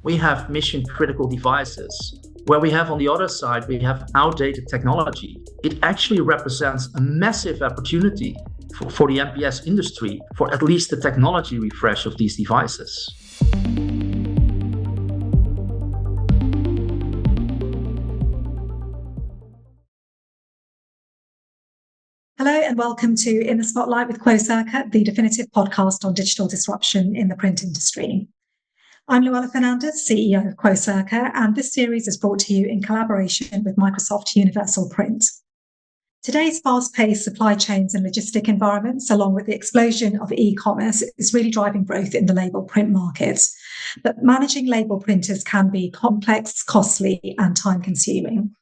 we have mission critical devices. Where we have on the other side, we have outdated technology. It actually represents a massive opportunity for the MPS industry for at least the technology refresh of these devices. Hello and welcome to In the Spotlight with Quocirca, the definitive podcast on digital disruption in the print industry. I'm Louella Fernandes, CEO of Quocirca, and this series is brought to you in collaboration with Microsoft Universal Print. Today's fast-paced supply chains and logistic environments, along with the explosion of e-commerce, is really driving growth in the label print markets. But managing label printers can be complex, costly, and time-consuming.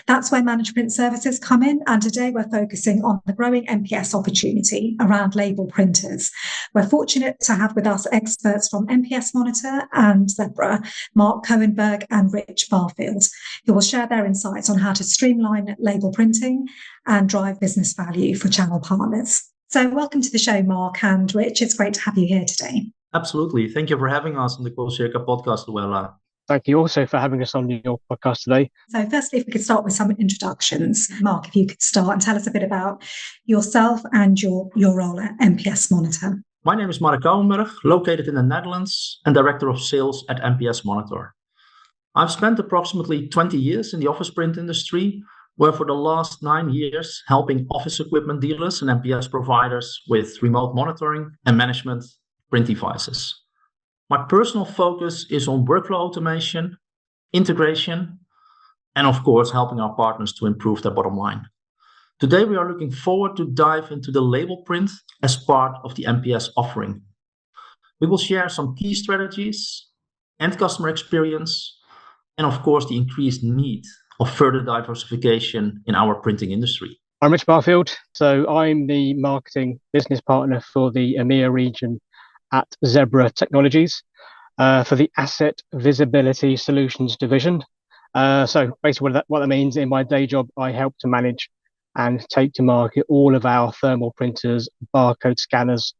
That's where managed print services come in, and today we're focusing on the growing MPS opportunity around label printers. We're fortunate to have with us experts from MPS Monitor and Zebra, Mark Kouwenberg and Rich Barfield, who will share their insights on how to streamline label printing and drive business value for channel partners. So welcome to the show, Mark and Rich. It's great to have you here today. Absolutely. Thank you for having us on the Quocirca podcast, Louella. Thank you also for having us on your podcast today. So firstly, if we could start with some introductions. Mark, if you could start and tell us a bit about yourself and your role at MPS Monitor. My name is Mark Kouwenberg, located in the Netherlands and Director of Sales at MPS Monitor. I've spent approximately 20 years in the office print industry, where for the last 9 years helping office equipment dealers and MPS providers with remote monitoring and management print devices. My personal focus is on workflow automation, integration, and of course, helping our partners to improve their bottom line. Today, we are looking forward to dive into the label print as part of the MPS offering. We will share some key strategies and customer experience, and of course, the increased need of further diversification in our printing industry. I'm Rich Barfield, so I'm the marketing business partner for the EMEA region at Zebra Technologies for the Asset Visibility Solutions division. So basically what that means, in my day job, I help to manage and take to market all of our thermal printers, barcode scanners,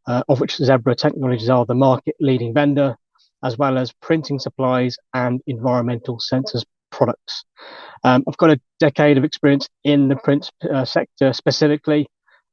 of which Zebra Technologies are the market leading vendor, as well as printing supplies and environmental sensors products. I've got a decade of experience in the print sector specifically,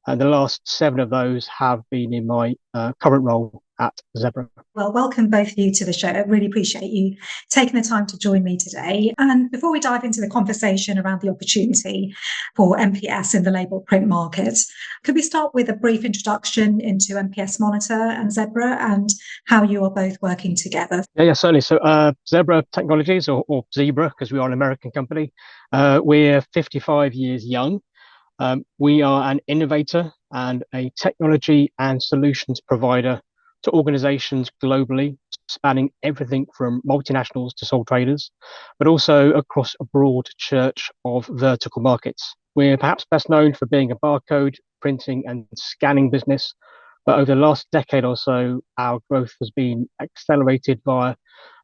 and the last 7 of those have been in my current role at Zebra. Well, welcome both of you to the show. I really appreciate you taking the time to join me today. And before we dive into the conversation around the opportunity for MPS in the label print market, could we start with a brief introduction into MPS Monitor and Zebra and how you are both working together? Yeah, certainly. So Zebra Technologies, or Zebra, because we are an American company, we're 55 years young. We are an innovator and a technology and solutions provider to organizations globally, spanning everything from multinationals to sole traders, but also across a broad church of vertical markets. We're perhaps best known for being a barcode, printing and scanning business, but over the last decade or so, our growth has been accelerated via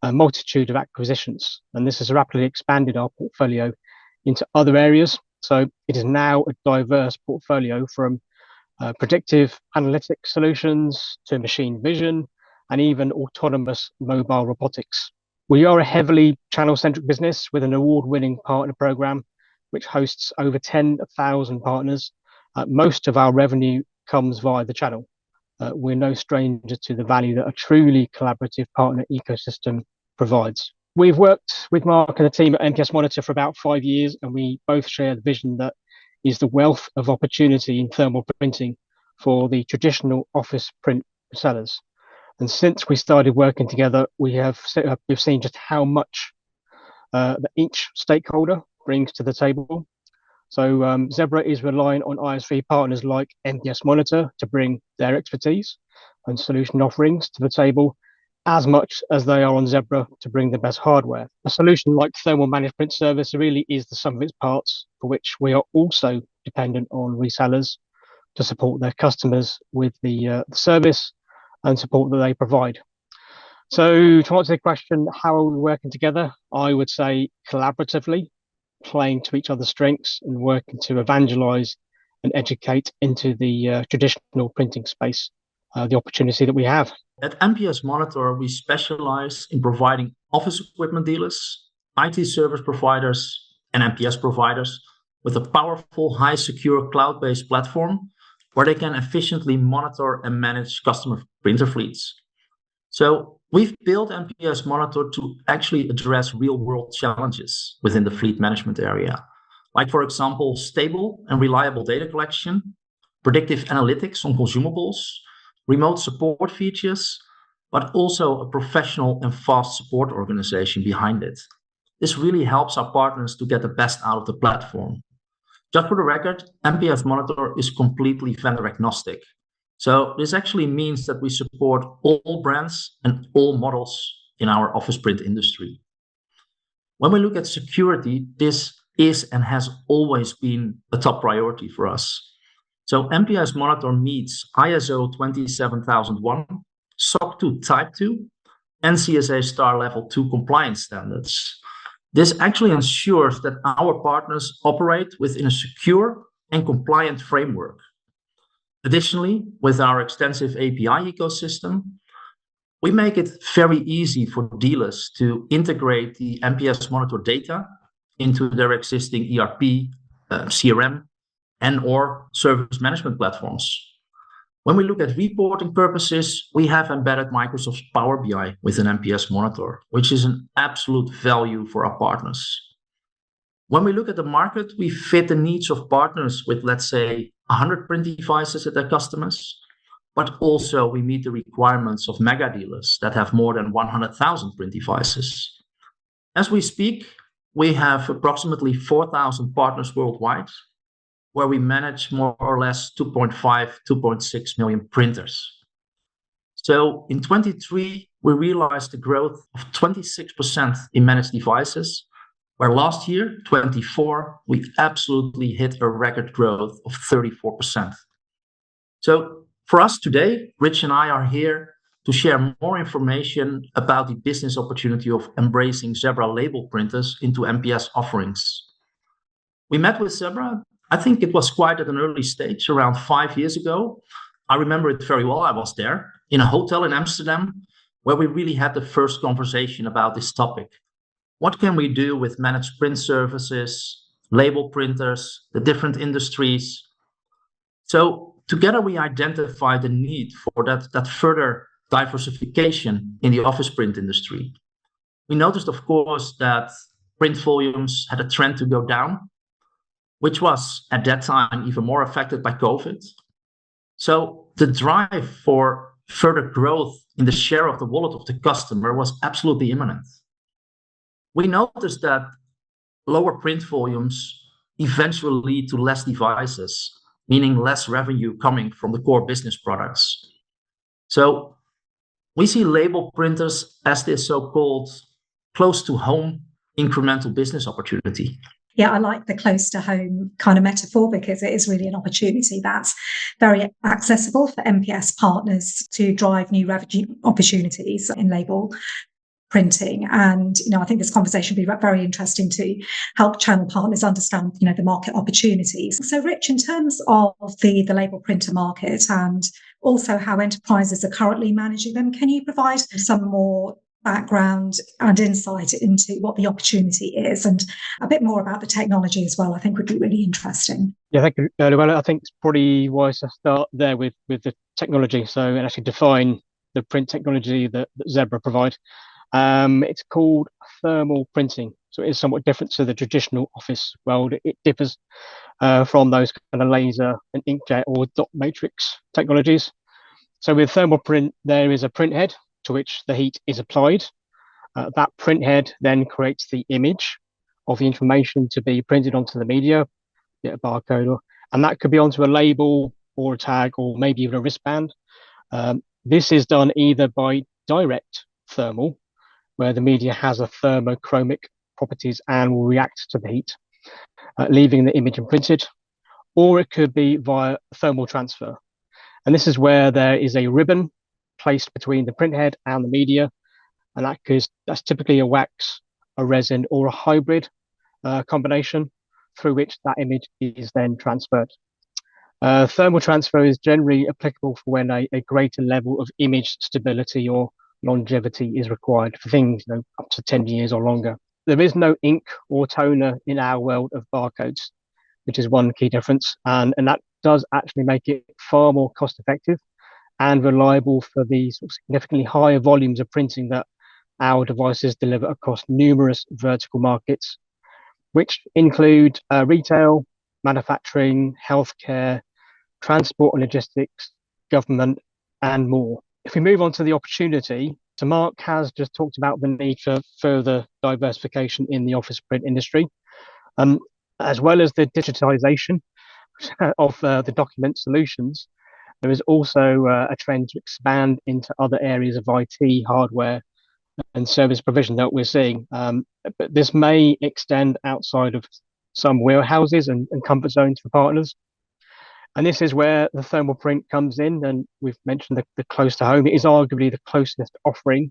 a multitude of acquisitions, and this has rapidly expanded our portfolio into other areas. So it is now a diverse portfolio from predictive analytics solutions to machine vision and even autonomous mobile robotics. We are a heavily channel-centric business with an award-winning partner program, which hosts over 10,000 partners. Most of our revenue comes via the channel. We're no stranger to the value that a truly collaborative partner ecosystem provides. We've worked with Mark and the team at MPS Monitor for about 5 years, and we both share the vision that is the wealth of opportunity in thermal printing for the traditional office print sellers. And since we started working together, we've seen just how much that each stakeholder brings to the table. So Zebra is relying on ISV partners like MPS Monitor to bring their expertise and solution offerings to the table, as much as they are on Zebra to bring the best hardware. A solution like Thermal Managed Print Service really is the sum of its parts, for which we are also dependent on resellers to support their customers with the service and support that they provide. So to answer the question, how are we working together? I would say collaboratively, playing to each other's strengths and working to evangelize and educate into the traditional printing space. the opportunity that we have. At MPS Monitor, we specialize in providing office equipment dealers, IT service providers, and MPS providers with a powerful, high secure cloud-based platform where they can efficiently monitor and manage customer printer fleets. So we've built MPS Monitor to actually address real-world challenges within the fleet management area. Like, for example, stable and reliable data collection, predictive analytics on consumables, remote support features, but also a professional and fast support organization behind it. This really helps our partners to get the best out of the platform. Just for the record, MPS Monitor is completely vendor agnostic. So this actually means that we support all brands and all models in our office print industry. When we look at security, this is and has always been a top priority for us. So MPS Monitor meets ISO 27001, SOC 2 Type 2, and CSA Star Level 2 compliance standards. This actually ensures that our partners operate within a secure and compliant framework. Additionally, with our extensive API ecosystem, we make it very easy for dealers to integrate the MPS Monitor data into their existing ERP, CRM, and/or service management platforms. When we look at reporting purposes, we have embedded Microsoft's Power BI within MPS Monitor, which is an absolute value for our partners. When we look at the market, we fit the needs of partners with, let's say, 100 print devices at their customers, but also we meet the requirements of mega dealers that have more than 100,000 print devices. As we speak, we have approximately 4,000 partners worldwide, where we manage more or less 2.5, 2.6 million printers. So in 23, we realized a growth of 26% in managed devices, where last year, 24, we absolutely hit a record growth of 34%. So for us today, Rich and I are here to share more information about the business opportunity of embracing Zebra label printers into MPS offerings. We met with Zebra. I think it was quite at an early stage, around 5 years ago. I remember it very well. I was there in a hotel in Amsterdam, where we really had the first conversation about this topic. What can we do with managed print services, label printers, the different industries? So together we identified the need for that further diversification in the office print industry. We noticed, of course, that print volumes had a trend to go down, which was at that time even more affected by COVID. So the drive for further growth in the share of the wallet of the customer was absolutely imminent. We noticed that lower print volumes eventually lead to less devices, meaning less revenue coming from the core business products. So we see label printers as this so-called close to home incremental business opportunity. Yeah, I like the close to home kind of metaphor because it is really an opportunity that's very accessible for MPS partners to drive new revenue opportunities in label printing. And, I think this conversation will be very interesting to help channel partners understand, the market opportunities. So Rich, in terms of the label printer market and also how enterprises are currently managing them, can you provide some more background and insight into what the opportunity is and a bit more about the technology as well? I think would be really interesting. Yeah, thank you, Louella. I think it's probably wise to start there with the technology. So, and actually define the print technology that Zebra provide. It's called thermal printing. So it is somewhat different to the traditional office world. It differs from those kind of laser and inkjet or dot matrix technologies. So with thermal print, there is a print head to which the heat is applied. That print head then creates the image of the information to be printed onto the media, a barcode, and that could be onto a label or a tag or maybe even a wristband. This is done either by direct thermal, where the media has a thermochromic properties and will react to the heat, leaving the image imprinted, or it could be via thermal transfer. And this is where there is a ribbon placed between the print head and the media, and that's typically a wax, a resin, or a hybrid combination through which that image is then transferred. Thermal transfer is generally applicable for when a greater level of image stability or longevity is required for things, up to 10 years or longer. There is no ink or toner in our world of barcodes, which is one key difference. And that does actually make it far more cost effective and reliable for the significantly higher volumes of printing that our devices deliver across numerous vertical markets, which include retail, manufacturing, healthcare, transport and logistics, government, and more. If we move on to the opportunity, so Mark has just talked about the need for further diversification in the office print industry, as well as the digitization of the document solutions. There is also a trend to expand into other areas of IT, hardware, and service provision that we're seeing. But this may extend outside of some warehouses and comfort zones for partners. And this is where the thermal print comes in. And we've mentioned the close to home. It is arguably the closest offering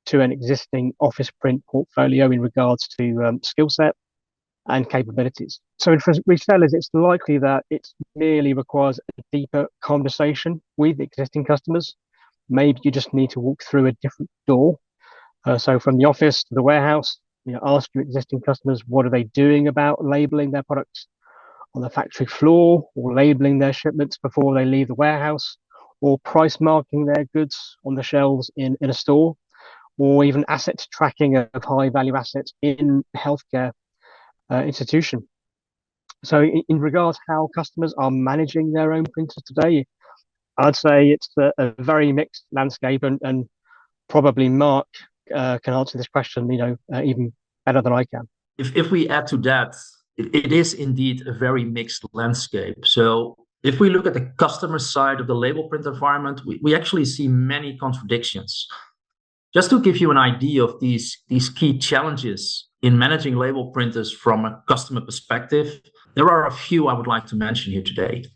to an existing office print portfolio in regards to skill set and capabilities. So for resellers, it's likely that it merely requires a deeper conversation with existing customers. Maybe you just need to walk through a different door. So from the office to the warehouse, ask your existing customers, what are they doing about labeling their products on the factory floor, or labeling their shipments before they leave the warehouse, or price marking their goods on the shelves in a store, or even asset tracking of high value assets in healthcare institution. So in regards how customers are managing their own printers today, I'd say it's a very mixed landscape, and probably Mark can answer this question, even better than I can. If we add to that, it is indeed a very mixed landscape. So if we look at the customer side of the label print environment, we actually see many contradictions. Just to give you an idea of these key challenges in managing label printers from a customer perspective, there are a few I would like to mention here today.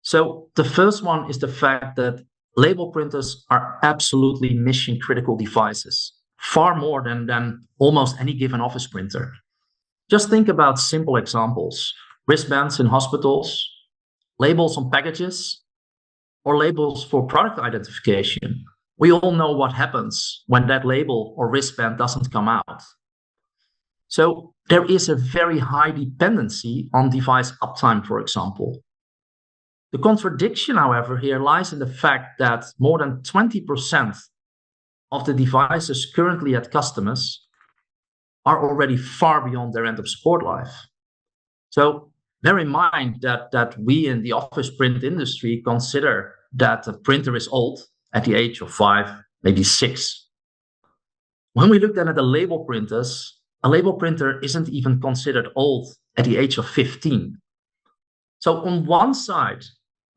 So the first one is the fact that label printers are absolutely mission critical devices, far more than almost any given office printer. Just think about simple examples: wristbands in hospitals, labels on packages, or labels for product identification. We all know what happens when that label or wristband doesn't come out. So there is a very high dependency on device uptime, for example. The contradiction, however, here lies in the fact that more than 20% of the devices currently at customers are already far beyond their end of support life. So bear in mind that we in the office print industry consider that a printer is old at the age of 5, maybe 6. When we look then at the label printers, a label printer isn't even considered old at the age of 15. So on one side,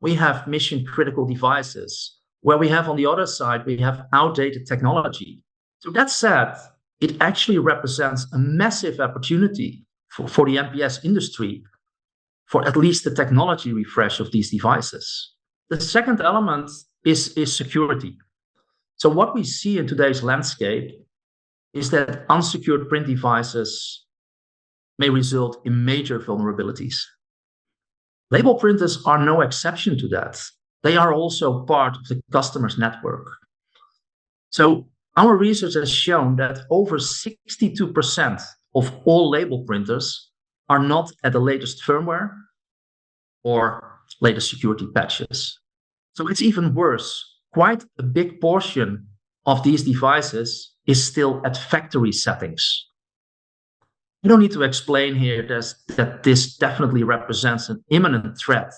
we have mission critical devices, where we have on the other side, we have outdated technology. So that said, it actually represents a massive opportunity for the MPS industry, for at least the technology refresh of these devices. The second element is security. So what we see in today's landscape is that unsecured print devices may result in major vulnerabilities. Label printers are no exception to that. They are also part of the customer's network. So our research has shown that over 62% of all label printers are not at the latest firmware or latest security patches. So it's even worse. Quite a big portion of these devices is still at factory settings. You don't need to explain here that this definitely represents an imminent threat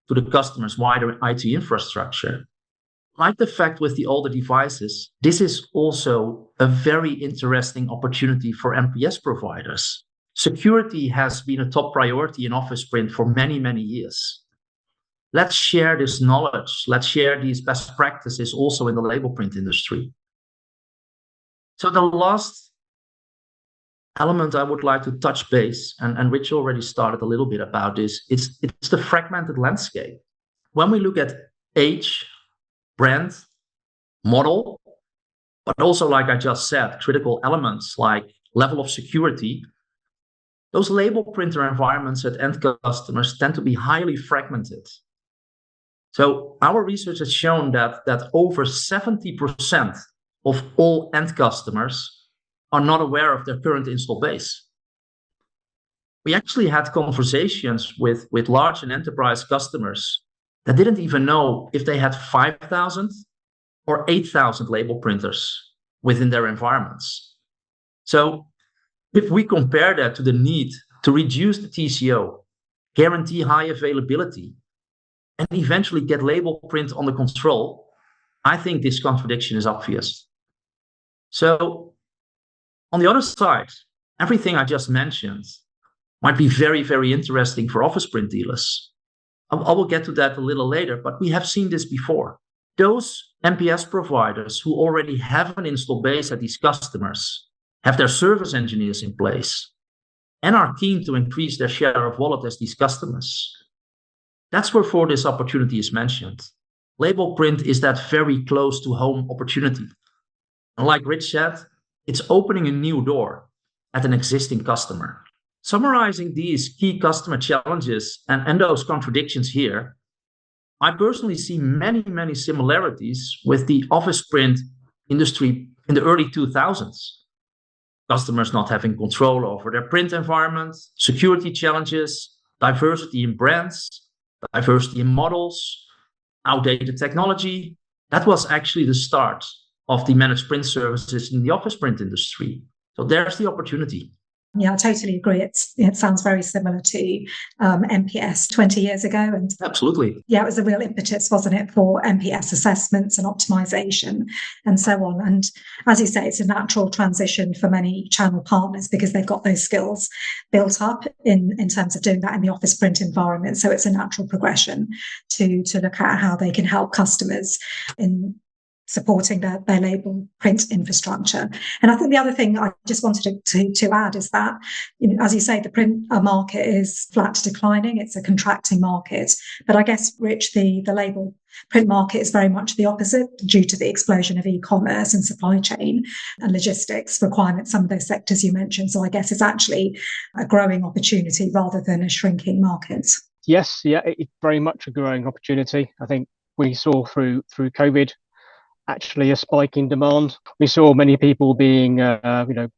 to the customer's wider IT infrastructure. Like the fact with the older devices, this is also a very interesting opportunity for MPS providers. Security has been a top priority in office print for many, many years. Let's share this knowledge. Let's share these best practices also in the label print industry. So the last element I would like to touch base, and Rich already started a little bit about this, it's the fragmented landscape. When we look at age, brand, model, but also, like I just said, critical elements like level of security, those label printer environments at end customers tend to be highly fragmented. So our research has shown that over 70% of all end customers are not aware of their current install base. We actually had conversations with large and enterprise customers that didn't even know if they had 5,000 or 8,000 label printers within their environments. So if we compare that to the need to reduce the TCO, guarantee high availability, and eventually get label print under control, I think this contradiction is obvious. So on the other side, everything I just mentioned might be very, very interesting for office print dealers. I will get to that a little later, but we have seen this before. Those MPS providers who already have an install base at these customers, have their service engineers in place, and are keen to increase their share of wallet as these customers. That's where this opportunity is mentioned. Label print is that very close to home opportunity. And like Rich said, it's opening a new door at an existing customer. Summarizing these key customer challenges and those contradictions here, I personally see many, many similarities with the office print industry in the early 2000s. Customers not having control over their print environment, security challenges, diversity in brands, diversity in models, outdated technology. That was actually the start of the managed print services in the office print industry. So there's the opportunity. Yeah, I totally agree. It sounds very similar to MPS 20 years ago. And absolutely. Yeah, it was a real impetus, wasn't it, for MPS assessments and optimization and so on. And as you say, it's a natural transition for many channel partners because they've got those skills built up in terms of doing that in the office print environment. So it's a natural progression to look at how they can help customers in supporting their label print infrastructure. And I think the other thing I just wanted to add is that, as you say, the print market is flat to declining. It's a contracting market. But I guess, Rich, the label print market is very much the opposite due to the explosion of e-commerce and supply chain and logistics requirements, some of those sectors you mentioned. So I guess it's actually a growing opportunity rather than a shrinking market. Yes, yeah, it's very much a growing opportunity. I think we saw through COVID actually a spike in demand. We saw many people being, were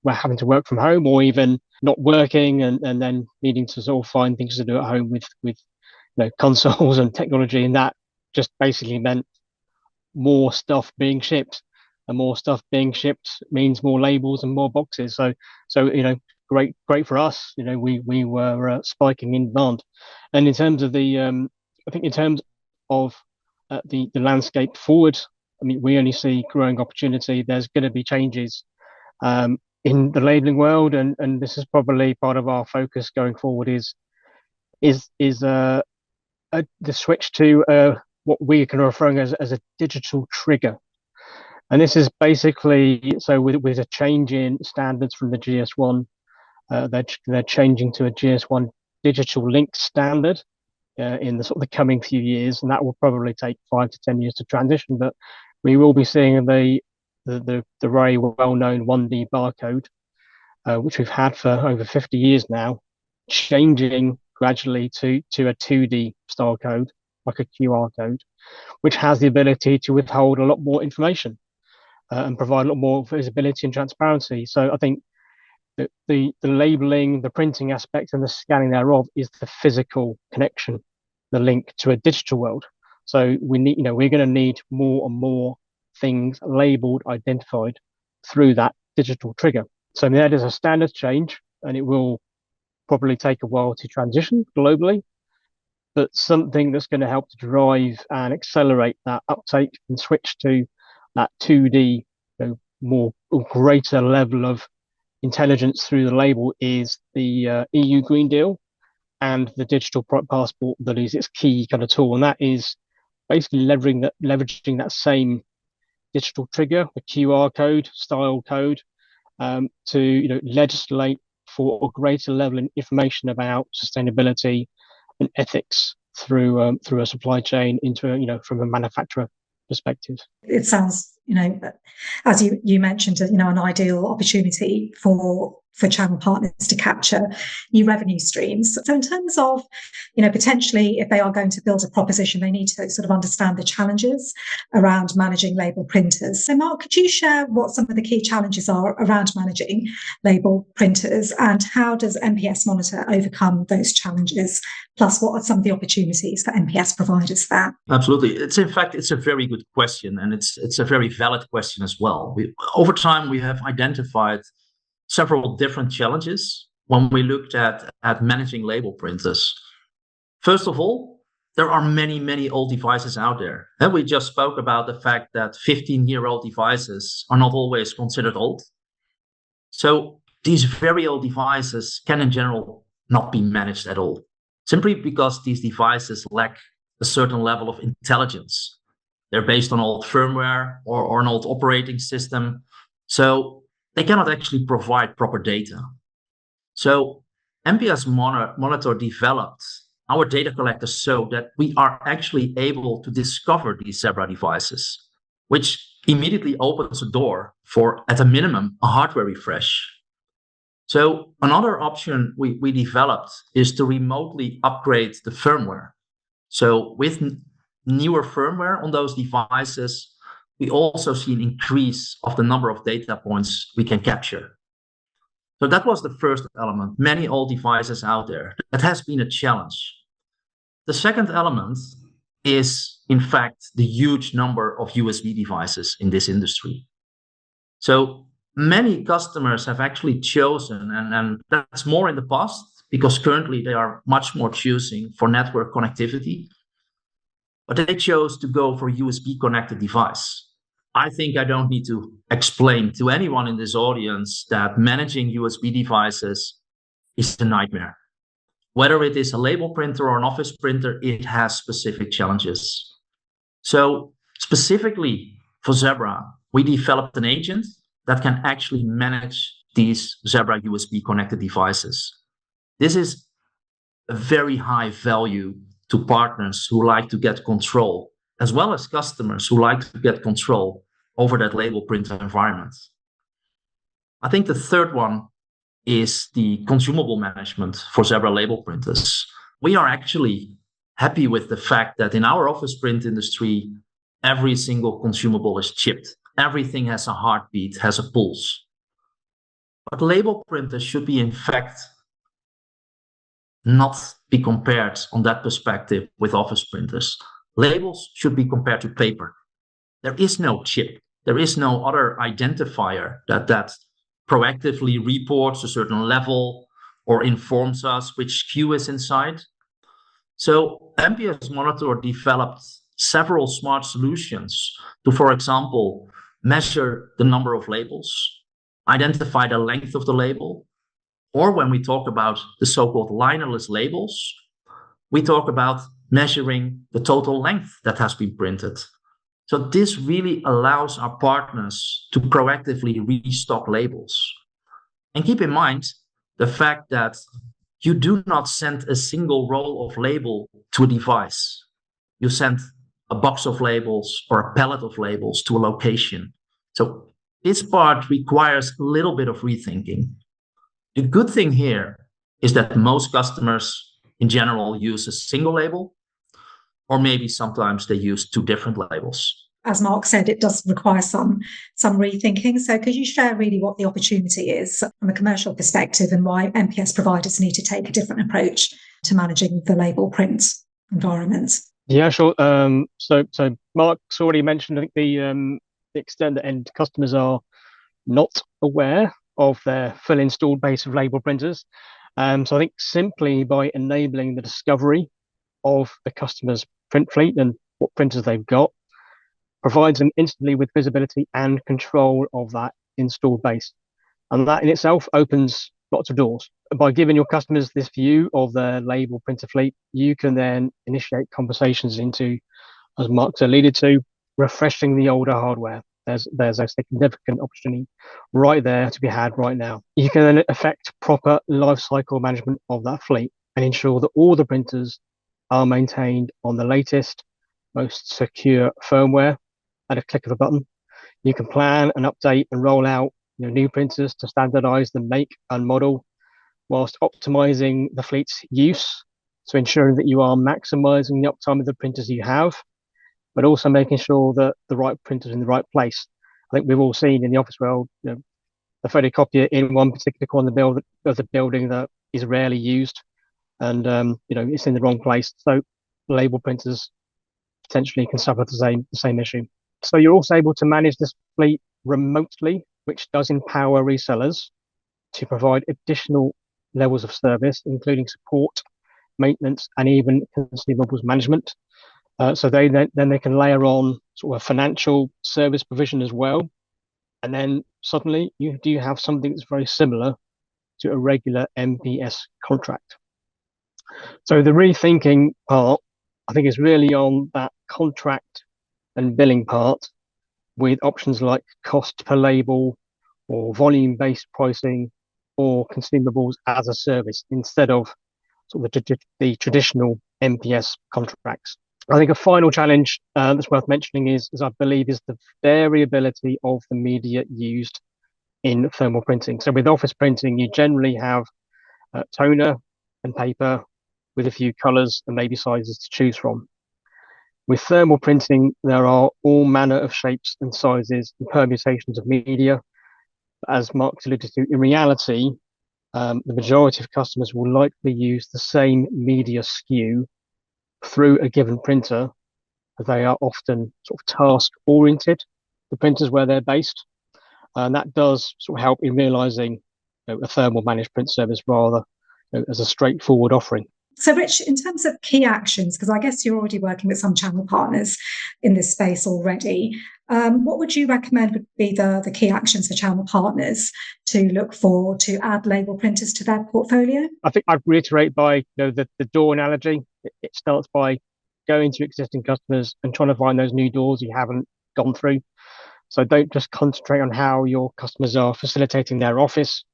having to work from home or even not working and then needing to sort of find things to do at home with consoles and technology. And that just basically meant more stuff being shipped, and more stuff being shipped means more labels and more boxes. So great for us. We were spiking in demand. And in terms of the landscape forward, I mean, we only see growing opportunity. There's going to be changes in the labeling world, and this is probably part of our focus going forward. Is the switch to what we can refer as a digital trigger, and this is basically so with a change in standards from the GS1, they're changing to a GS1 digital link standard. In the sort of the coming few years, and that will probably take 5 to 10 years to transition. But we will be seeing the very well-known 1D barcode, which we've had for over 50 years now, changing gradually to a 2D style code, like a QR code, which has the ability to withhold a lot more information and provide a lot more visibility and transparency. So I think the labeling, the printing aspect, and the scanning thereof is the physical connection, the link to a digital world. So we're going to need more and more things labeled, identified through that digital trigger. So that is a standard change, and it will probably take a while to transition globally, but something that's going to help to drive and accelerate that uptake and switch to that 2D, more greater level of intelligence through the label is the EU Green Deal and the digital passport that is its key kind of tool. And that is basically leveraging that same digital trigger, the QR code, style code, to legislate for a greater level of information about sustainability and ethics through a supply chain into from a manufacturer perspective. It sounds, as you mentioned, an ideal opportunity for for channel partners to capture new revenue streams. So in terms of, potentially if they are going to build a proposition, they need to sort of understand the challenges around managing label printers. So Mark, could you share what some of the key challenges are around managing label printers, and how does MPS Monitor overcome those challenges? Plus, what are some of the opportunities for MPS providers there? Absolutely. It's a very good question, and it's a very valid question as well. Over time, we have identified several different challenges when we looked at managing label printers. First of all, there are many old devices out there. And we just spoke about the fact that 15-year-old devices are not always considered old. So these very old devices can in general not be managed at all, simply because these devices lack a certain level of intelligence. They're based on old firmware or an old operating system. So they cannot actually provide proper data. So MPS Monitor developed our data collector so that we are actually able to discover these Zebra devices, which immediately opens a door for, at a minimum, a hardware refresh. So another option we developed is to remotely upgrade the firmware. So with newer firmware on those devices, we also see an increase of the number of data points we can capture. So that was the first element, many old devices out there. That has been a challenge. The second element is, in fact, the huge number of USB devices in this industry. So many customers have actually chosen, and that's more in the past, because currently they are much more choosing for network connectivity, but they chose to go for a USB connected device. I think I don't need to explain to anyone in this audience that managing USB devices is a nightmare. Whether it is a label printer or an office printer, it has specific challenges. So specifically for Zebra, we developed an agent that can actually manage these Zebra USB connected devices. This is a very high value to partners who like to get control, as well as customers who like to get control over that label printer environment. I think the third one is the consumable management for Zebra label printers. We are actually happy with the fact that in our office print industry, every single consumable is chipped. Everything has a heartbeat, has a pulse. But label printers should be, in fact, not be compared on that perspective with office printers. Labels should be compared to paper. There is no chip. There is no other identifier that proactively reports a certain level or informs us which SKU is inside. So MPS Monitor developed several smart solutions to, for example, measure the number of labels, identify the length of the label, or when we talk about the so-called linerless labels, we talk about measuring the total length that has been printed. So this really allows our partners to proactively restock labels. And keep in mind the fact that you do not send a single roll of label to a device. You send a box of labels or a pallet of labels to a location. So this part requires a little bit of rethinking. The good thing here is that most customers in general use a single label, or maybe sometimes they use two different labels. As Mark said, it does require some rethinking. So could you share really what the opportunity is from a commercial perspective and why MPS providers need to take a different approach to managing the label print environment? Yeah, sure. So Mark's already mentioned, I think, the extent that end customers are not aware of their full installed base of label printers. So I think simply by enabling the discovery of the customer's print fleet and what printers they've got, provides them instantly with visibility and control of that installed base. And that in itself opens lots of doors. By giving your customers this view of their label printer fleet, you can then initiate conversations into, as Mark's alluded to, refreshing the older hardware. There's a significant opportunity right there to be had right now. You can then effect proper life cycle management of that fleet and ensure that all the printers are maintained on the latest, most secure firmware at a click of a button. You can plan and update and roll out new printers to standardize the make and model, whilst optimizing the fleet's use. So ensuring that you are maximizing the uptime of the printers you have, but also making sure that the right printer's in the right place. I think we've all seen in the office world, a photocopier in one particular corner of the building that is rarely used, and it's in the wrong place. So label printers potentially can suffer the same issue. So you're also able to manage this fleet remotely, which does empower resellers to provide additional levels of service, including support, maintenance, and even consumables management. So they can layer on sort of financial service provision as well. And then suddenly you do have something that's very similar to a regular MPS contract. So the rethinking part, I think, is really on that contract and billing part, with options like cost per label or volume-based pricing or consumables as a service instead of sort of the traditional MPS contracts. I think a final challenge that's worth mentioning is I believe, is the variability of the media used in thermal printing. So with office printing, you generally have toner and paper with a few colors and maybe sizes to choose from. With thermal printing, there are all manner of shapes and sizes and permutations of media. As Mark alluded to, in reality, the majority of customers will likely use the same media SKU through a given printer. They are often sort of task oriented, the printers where they're based. And that does sort of help in realizing a thermal managed print service rather as a straightforward offering. So, Rich, in terms of key actions, because I guess you're already working with some channel partners in this space already, what would you recommend would be the key actions for channel partners to look for to add label printers to their portfolio? I think I'd reiterate by the door analogy. It starts by going to existing customers and trying to find those new doors you haven't gone through. So don't just concentrate on how your customers are facilitating their office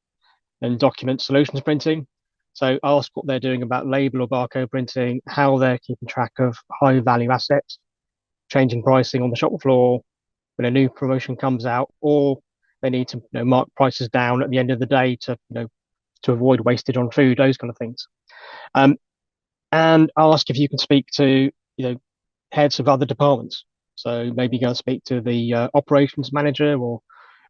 and document solutions printing. So ask what they're doing about label or barcode printing, how they're keeping track of high value assets, changing pricing on the shop floor when a new promotion comes out, or they need to mark prices down at the end of the day to avoid wastage on food, those kind of things. And ask if you can speak to heads of other departments. So maybe go and speak to the operations manager or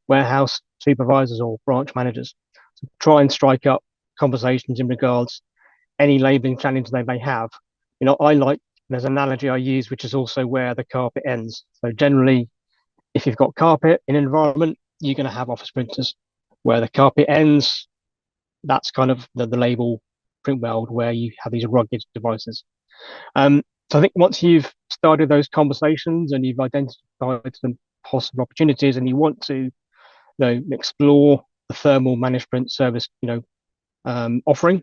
warehouse supervisors or branch managers. So try and strike up conversations in regards any labeling challenge they may have. There's an analogy I use, which is also where the carpet ends. So generally, if you've got carpet in an environment, you're going to have office printers. Where the carpet ends, that's kind of the label print world where you have these rugged devices. So I think once you've started those conversations and you've identified some possible opportunities and you want to explore the thermal managed print service offering,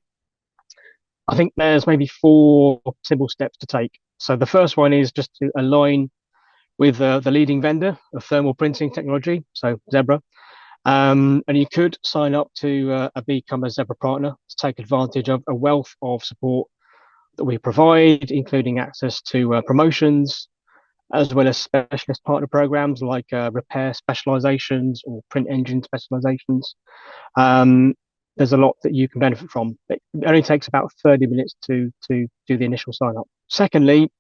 I think there's maybe 4 simple steps to take. So the first one is just to align with the leading vendor of thermal printing technology, so Zebra. And you could sign up to become a Zebra partner to take advantage of a wealth of support that we provide, including access to promotions, as well as specialist partner programs like repair specializations or print engine specializations. There's a lot that you can benefit from. It only takes about 30 minutes to do the initial sign up. Secondly,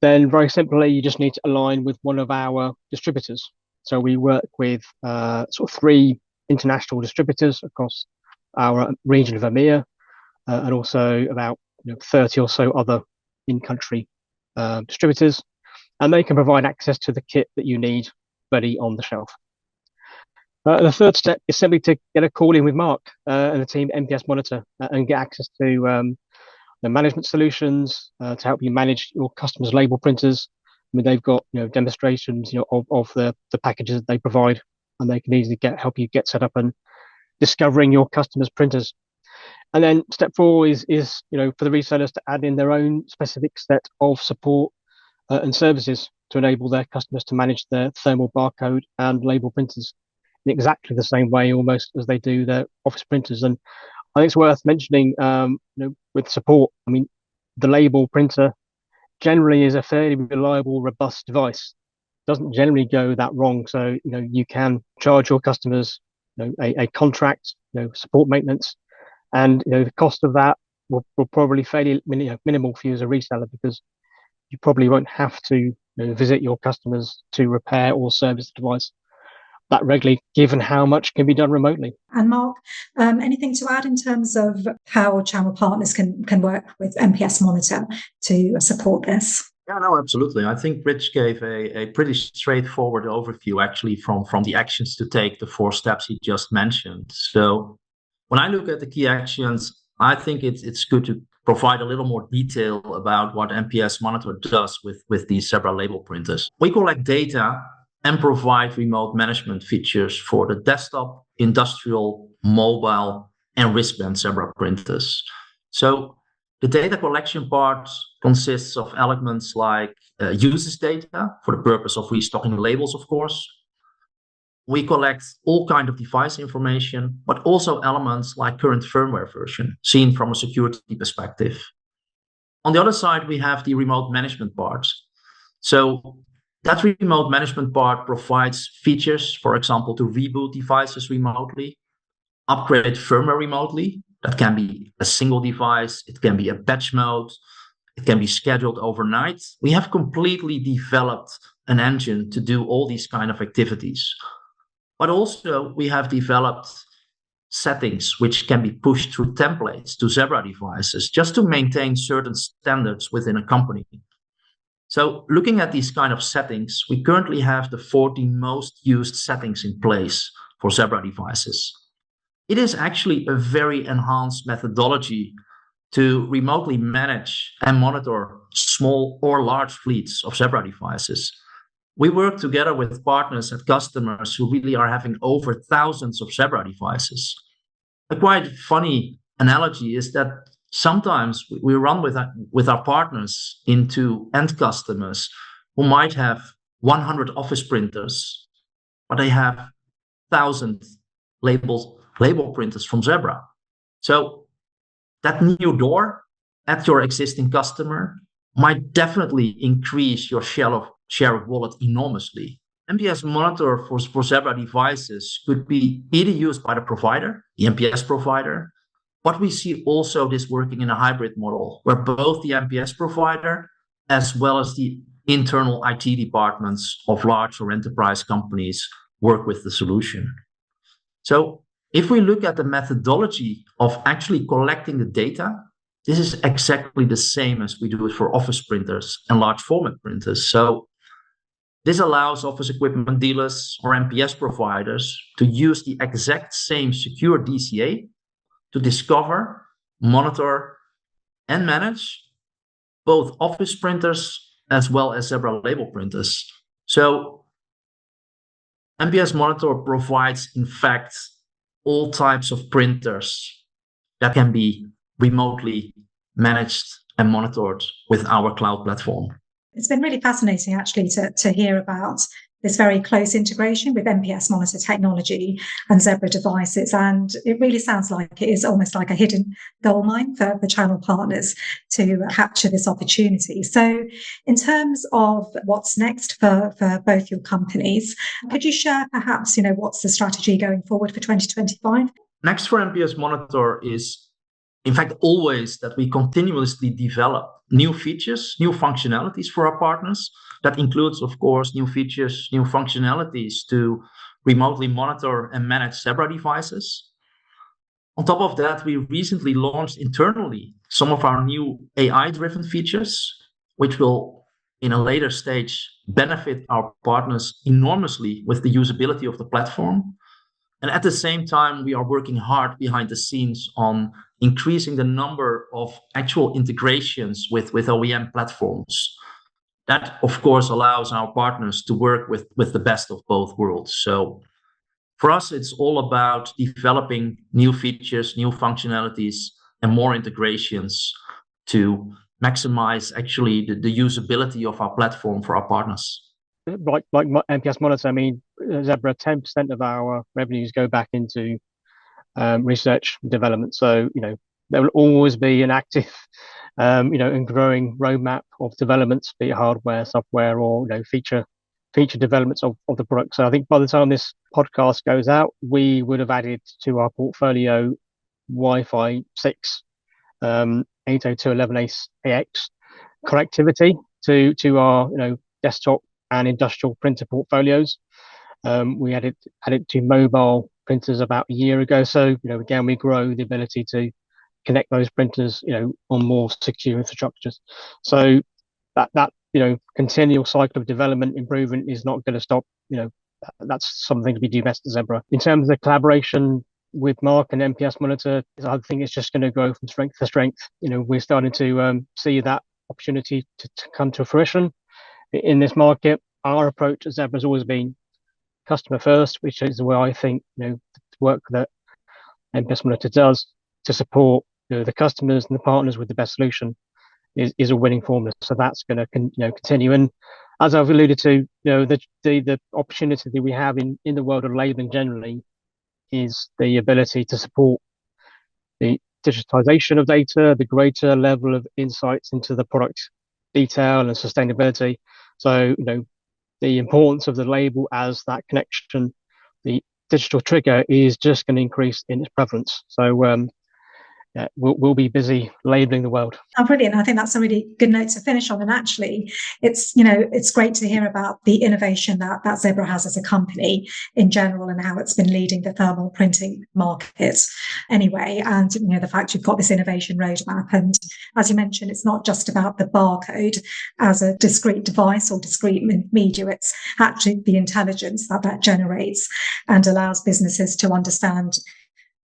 then very simply, you just need to align with one of our distributors. So we work with sort of 3 international distributors across our region of EMEA, and also about 30 or so other in-country distributors, and they can provide access to the kit that you need ready on the shelf. The third step is simply to get a call in with Mark and the team at MPS Monitor and get access to the management solutions to help you manage your customers' label printers. I mean, they've got demonstrations of the packages that they provide, and they can easily help you get set up and discovering your customers' printers. And then step 4 is for the resellers to add in their own specific set of support and services to enable their customers to manage their thermal barcode and label printers in exactly the same way almost as they do their office printers. And I think it's worth mentioning, with support, I mean, the label printer generally is a fairly reliable, robust device. It doesn't generally go that wrong. So, you can charge your customers a contract, support maintenance, and the cost of that will probably fairly minimal for you as a reseller, because you probably won't have to visit your customers to repair or service the device that regularly, given how much can be done remotely. And Mark, anything to add in terms of how channel partners can work with MPS Monitor to support this? Yeah, no, absolutely. I think Rich gave a pretty straightforward overview, actually, from the actions to take, the 4 steps he just mentioned. So when I look at the key actions, I think it's good to provide a little more detail about what MPS Monitor does with these Zebra label printers. We collect data and provide remote management features for the desktop, industrial, mobile, and wristband Zebra printers. So the data collection part consists of elements like usage data for the purpose of restocking labels, of course. We collect all kinds of device information, but also elements like current firmware version, seen from a security perspective. On the other side, we have the remote management part. So that remote management part provides features, for example, to reboot devices remotely, upgrade firmware remotely. That can be a single device, it can be a batch mode, it can be scheduled overnight. We have completely developed an engine to do all these kind of activities. But also we have developed settings which can be pushed through templates to Zebra devices just to maintain certain standards within a company. So looking at these kind of settings, we currently have the 14 most used settings in place for Zebra devices. It is actually a very enhanced methodology to remotely manage and monitor small or large fleets of Zebra devices. We work together with partners and customers who really are having over thousands of Zebra devices. A quite funny analogy is that sometimes we run with our partners into end customers who might have 100 office printers, but they have 1,000 label printers from Zebra. So that new door at your existing customer might definitely increase your share of wallet enormously. MPS Monitor for Zebra devices could be either used by the provider, the MPS provider, but we see also this working in a hybrid model where both the MPS provider as well as the internal IT departments of large or enterprise companies work with the solution. So if we look at the methodology of actually collecting the data, this is exactly the same as we do it for office printers and large format printers. So this allows office equipment dealers or MPS providers to use the exact same secure DCA to discover, monitor, and manage both office printers as well as Zebra label printers. So MPS Monitor provides, in fact, all types of printers that can be remotely managed and monitored with our cloud platform. It's been really fascinating, actually, to hear about this very close integration with MPS Monitor technology and Zebra devices. And it really sounds like it is almost like a hidden gold mine for the channel partners to capture this opportunity. So in terms of what's next for both your companies, could you share perhaps, what's the strategy going forward for 2025? Next for MPS Monitor is, in fact, always that we continuously develop new features, new functionalities for our partners. That includes, of course, new features, new functionalities to remotely monitor and manage Zebra devices. On top of that, we recently launched internally some of our new AI-driven features, which will, in a later stage, benefit our partners enormously with the usability of the platform. And at the same time, we are working hard behind the scenes on increasing the number of actual integrations with OEM platforms. That, of course, allows our partners to work with the best of both worlds. So for us, it's all about developing new features, new functionalities, and more integrations to maximize actually the usability of our platform for our partners. Like MPS Monitor, I mean, Zebra, 10% of our revenues go back into research and development. So, there will always be an active, and growing roadmap of developments, be it hardware, software, or feature feature developments of the product. So I think by the time this podcast goes out, we would have added to our portfolio Wi-Fi 6, 802.11ax connectivity to our desktop and industrial printer portfolios. We added to mobile printers about a year ago. So again, we grow the ability to connect those printers on more secure infrastructures. So that continual cycle of development improvement is not going to stop. That's something we do best at Zebra. In terms of the collaboration with Mark and MPS Monitor, I think it's just going to grow from strength to strength. We're starting to see that opportunity to come to fruition in this market. Our approach at Zebra has always been customer first, which is the way I think the work that MPS Monitor does to support the customers and the partners with the best solution is a winning formula. So that's going to continue. And as I've alluded to, the opportunity that we have in the world of labeling generally is the ability to support the digitization of data, the greater level of insights into the product detail and sustainability. So the importance of the label as that connection, the digital trigger, is just going to increase in its prevalence. So we'll be busy labeling the world. Oh, brilliant. I think that's a really good note to finish on. And actually, it's great to hear about the innovation that Zebra has as a company in general and how it's been leading the thermal printing market anyway. And, the fact you've got this innovation roadmap. And as you mentioned, it's not just about the barcode as a discrete device or discrete media. It's actually the intelligence that generates and allows businesses to understand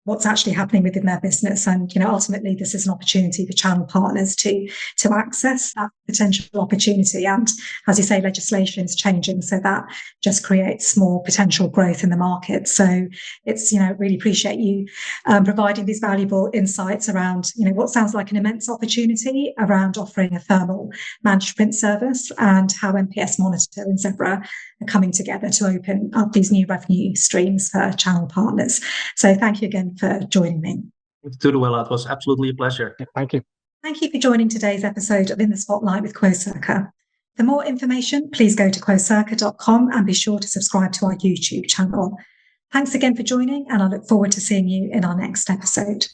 what's actually happening within their business. And, ultimately, this is an opportunity for channel partners to access that potential opportunity. And as you say, legislation is changing, so that just creates more potential growth in the market. So it's, really appreciate you providing these valuable insights around, what sounds like an immense opportunity around offering a thermal managed print service and how MPS Monitor and Zebra are coming together to open up these new revenue streams for channel partners. So thank you again for joining me. Thank you, Louella. It was absolutely a pleasure. Thank you. Thank you for joining today's episode of In the Spotlight with Quocirca. For more information, please go to quocirca.com and be sure to subscribe to our YouTube channel. Thanks again for joining, and I look forward to seeing you in our next episode.